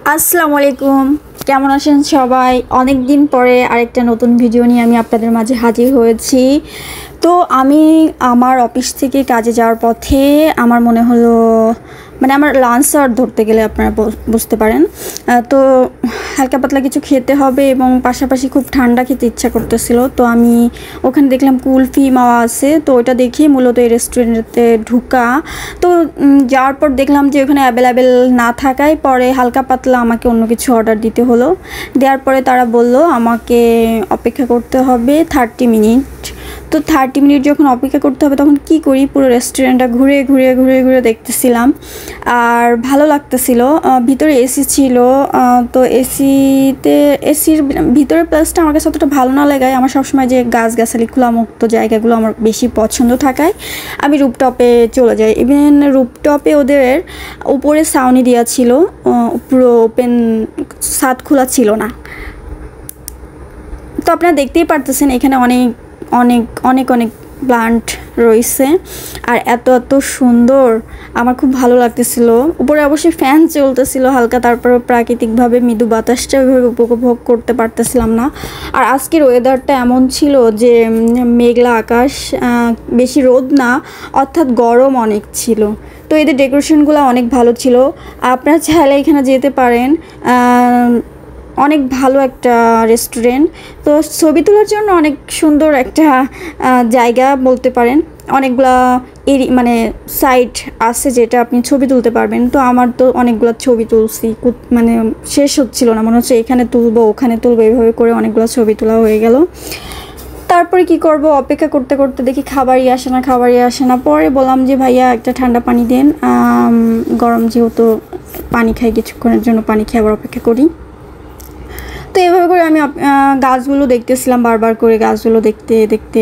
আসসালামু আলাইকুম, কেমন আছেন সবাই? অনেক দিন পরে আরেকটা নতুন ভিডিও নিয়ে আমি আপনাদের মাঝে হাজির হয়েছি। তো আমি আমার অফিস থেকে কাজে যাওয়ার পথে আমার মনে হলো আমার লাঞ্চ আওয়ার ধরতে গেলে আপনারা বুঝতে পারেন। তো হালকা পাতলা কিছু খেতে হবে এবং পাশাপাশি খুব ঠান্ডা খেতে ইচ্ছা করতেছিল। তো আমি ওখানে দেখলাম কুলফি মাওয়া আছে, তো ওইটা দেখি মূলত এই রেস্টুরেন্টে ঢুকা। তো যাওয়ার পর দেখলাম যে ওখানে অ্যাভেলেবেল না থাকায় পরে হালকা পাতলা আমাকে অন্য কিছু অর্ডার দিতে হলো। দেওয়ার পরে তারা বলল আমাকে অপেক্ষা করতে হবে 30 মিনিট। তো 30 মিনিট যখন অপেক্ষা করতে হবে তখন কি করি, পুরো রেস্টুরেন্টটা ঘুরে ঘুরে ঘুরে ঘুরে দেখতেছিলাম আর ভালো লাগতেছিল। ভিতরে এসি ছিল, তো এসির ভিতরে প্লেসটা আমার কাছে অতটা ভালো না লাগায়। আমার সবসময় যে গাছগাছালি খোলা মুক্ত জায়গাগুলো আমার বেশি পছন্দ থাকায় আমি রুপটপে চলে যাই। ইভেন রুপটপে ওদের উপরে ছাউনি দেওয়া ছিল, পুরো ওপেন ছাদ খোলা ছিল না। তো আপনারা দেখতেই পারতেছেন এখানে অনেক অনেক অনেক অনেক প্লান্ট রয়েছে আর এত এত সুন্দর, আমার খুব ভালো লাগতেছিল। উপরে অবশ্যই ফ্যান চলতেছিল হালকা, তারপরে প্রাকৃতিকভাবে মৃদু বাতাসটা ওইভাবে উপভোগ করতে পারতেছিলাম না। আর আজকের ওয়েদারটা এমন ছিল যে মেঘলা আকাশ, বেশি রোদ না, অর্থাৎ গরম অনেক ছিল। তো এদের ডেকোরেশনগুলো অনেক ভালো ছিল। আপনারা চাইলে এখানে যেতে পারেন, অনেক ভালো একটা রেস্টুরেন্ট। তো ছবি তোলার জন্য অনেক সুন্দর একটা জায়গা বলতে পারেন। অনেকগুলা সাইট আছে যেটা আপনি ছবি তুলতে পারবেন। তো আমার তো অনেকগুলো ছবি তুলছি, শেষ হচ্ছিল না, মনে হচ্ছে এখানে তুলবো ওখানে তুলবো, এইভাবে করে অনেকগুলো ছবি তোলা হয়ে গেল। তারপরে কি করব, অপেক্ষা করতে করতে দেখি খাবারই আসে না। পরে বললাম যে ভাইয়া একটা ঠান্ডা পানি দেন, গরম যেহেতু পানি খাই, কিছুক্ষণের জন্য পানি খেয়ে আবার অপেক্ষা করি। তো এভাবে করে আমি গাছগুলো দেখতেছিলাম, বারবার করে গাছগুলো দেখতে দেখতে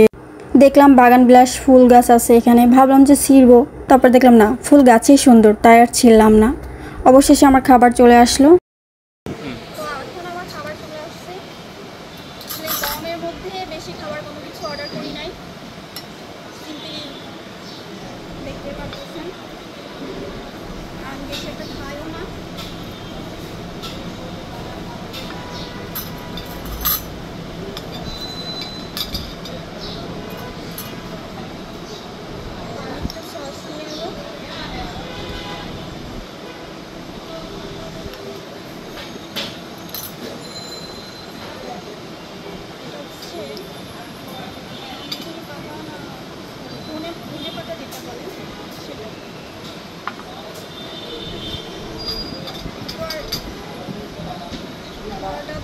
দেখলাম বাগান বিলাস ফুল গাছ আছে এখানে। ভাবলাম যে ছিঁড়বো, তারপর দেখলাম না, ফুল গাছেই সুন্দর, তাই আর ছিঁড়লাম না। অবশেষে আমার খাবার চলে আসলো। বেশি খাবার কোনো কিছু অর্ডার করি নাই, দেখতে পাচ্ছেন আমি বেশি একটা খাইও না।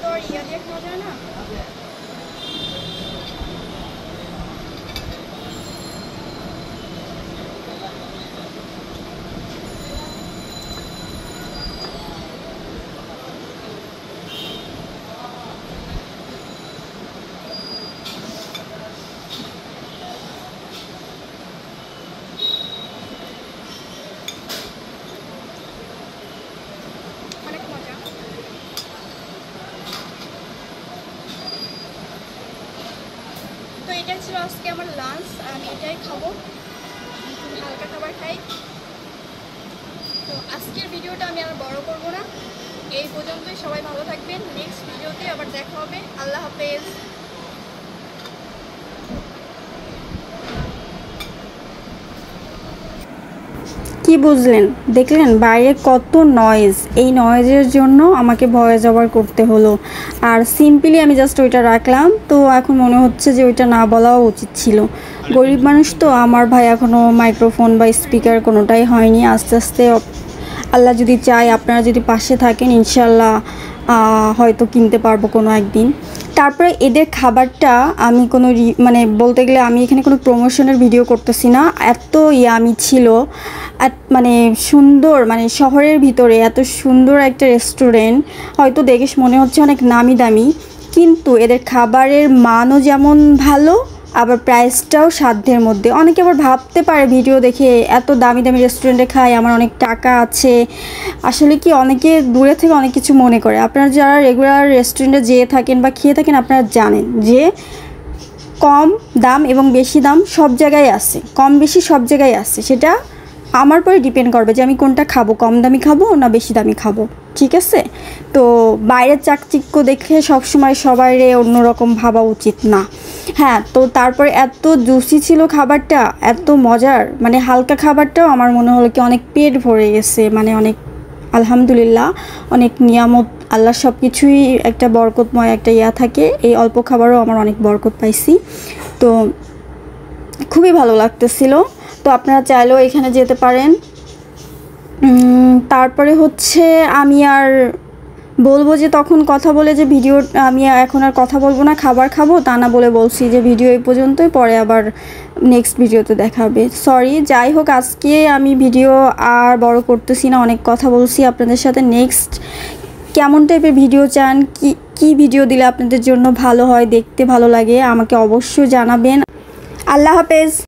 তো আর ইয়া দিয়ে খাওয়া যায় না। তো এটাই ছিল আজকে আমার লাঞ্চ, আমি এটাই খাবো, হালকা খাবার খাই। তো আজকের ভিডিওটা আমি আর বড় করবো না, এই পর্যন্তই। সবাই ভালো থাকবেন, নেক্সট ভিডিওতে আবার দেখা হবে। আল্লাহ হাফেজ। কি বুঝলেন, দেখলেন বাইরে কত নয়েজ, এই নয়েজের জন্য আমাকে ভয়েস ওভার করতে হলো। আর সিম্পলি আমি জাস্ট ওইটা রাখলাম। তো এখন মনে হচ্ছে যে ওইটা না বলাও উচিত ছিল। গরিব মানুষ তো আমার ভাই, এখনও মাইক্রোফোন বা স্পিকার কোনোটাই হয়নি। আস্তে আস্তে আল্লাহ যদি চায়, আপনারা যদি পাশে থাকেন, ইনশাল্লাহ হয়তো কিনতে পারবো কোনো একদিন। তারপরে এদের খাবারটা আমি কোনো বলতে গেলে আমি এখানে কোনো প্রমোশনের ভিডিও করতেছি না, এত ইয়ামি ছিল, সুন্দর, শহরের ভিতরে এত সুন্দর একটা রেস্টুরেন্ট। হয়তো দেখে মনে হচ্ছে অনেক নামি দামি, কিন্তু এদের খাবারের মানও যেমন ভালো, আবার প্রাইসটাও সাধ্যের মধ্যে। অনেকে আবার ভাবতে পারে ভিডিও দেখে এত দামি দামি রেস্টুরেন্টে খাই, আমার অনেক টাকা আছে। আসলে কি, অনেকে দূরে থেকে অনেক কিছু মনে করে। আপনারা যারা রেগুলার রেস্টুরেন্টে যেয়ে থাকেন বা খেয়ে থাকেন, আপনারা জানেন যে কম দাম এবং বেশি দাম সব জায়গায় আছে, কম বেশি সব জায়গায় আছে। সেটা আমার পরে ডিপেন্ড করবে যে আমি কোনটা খাবো, কম দামি খাবো না বেশি দামি খাবো। ঠিক আছে। তো বাইরের চাকচিক্য দেখে সবসময় সবাইরে অন্যরকম ভাবা উচিত না। হ্যাঁ, তো তারপরে এত জুসি ছিল খাবারটা, এত মজার, মানে হালকা খাবারটাও আমার মনে হলো কি অনেক পেট ভরে গেছে, মানে অনেক আলহামদুলিল্লাহ, অনেক নিয়ামত, আল্লাহ সব কিছুই একটা বরকতময় একটা ইয়া থাকে। এই অল্প খাবারও আমার অনেক বরকত পাইছি। তো খুবই ভালো লাগতেছিল। তো আপনারা চাইলেও এখানে যেতে পারেন। তারপরে হচ্ছে আমি আর বলবো যে তখন কথা বলে যে ভিডিও আমি এখন আর কথা বলবো না, খাবার খাবো তা না বলে বলছি যে ভিডিও এই পর্যন্তই, পরে আবার নেক্সট ভিডিওতে দেখাবে। সরি, যাই হোক আজকে আমি ভিডিও আর বড় করতেছি না, অনেক কথা বলছি আপনাদের সাথে। নেক্সট কেমন টাইপের ভিডিও চান, কি ভিডিও দিলে আপনাদের জন্য ভালো হয়, দেখতে ভালো লাগে, আমাকে অবশ্যই জানাবেন। আল্লাহ হাফেজ।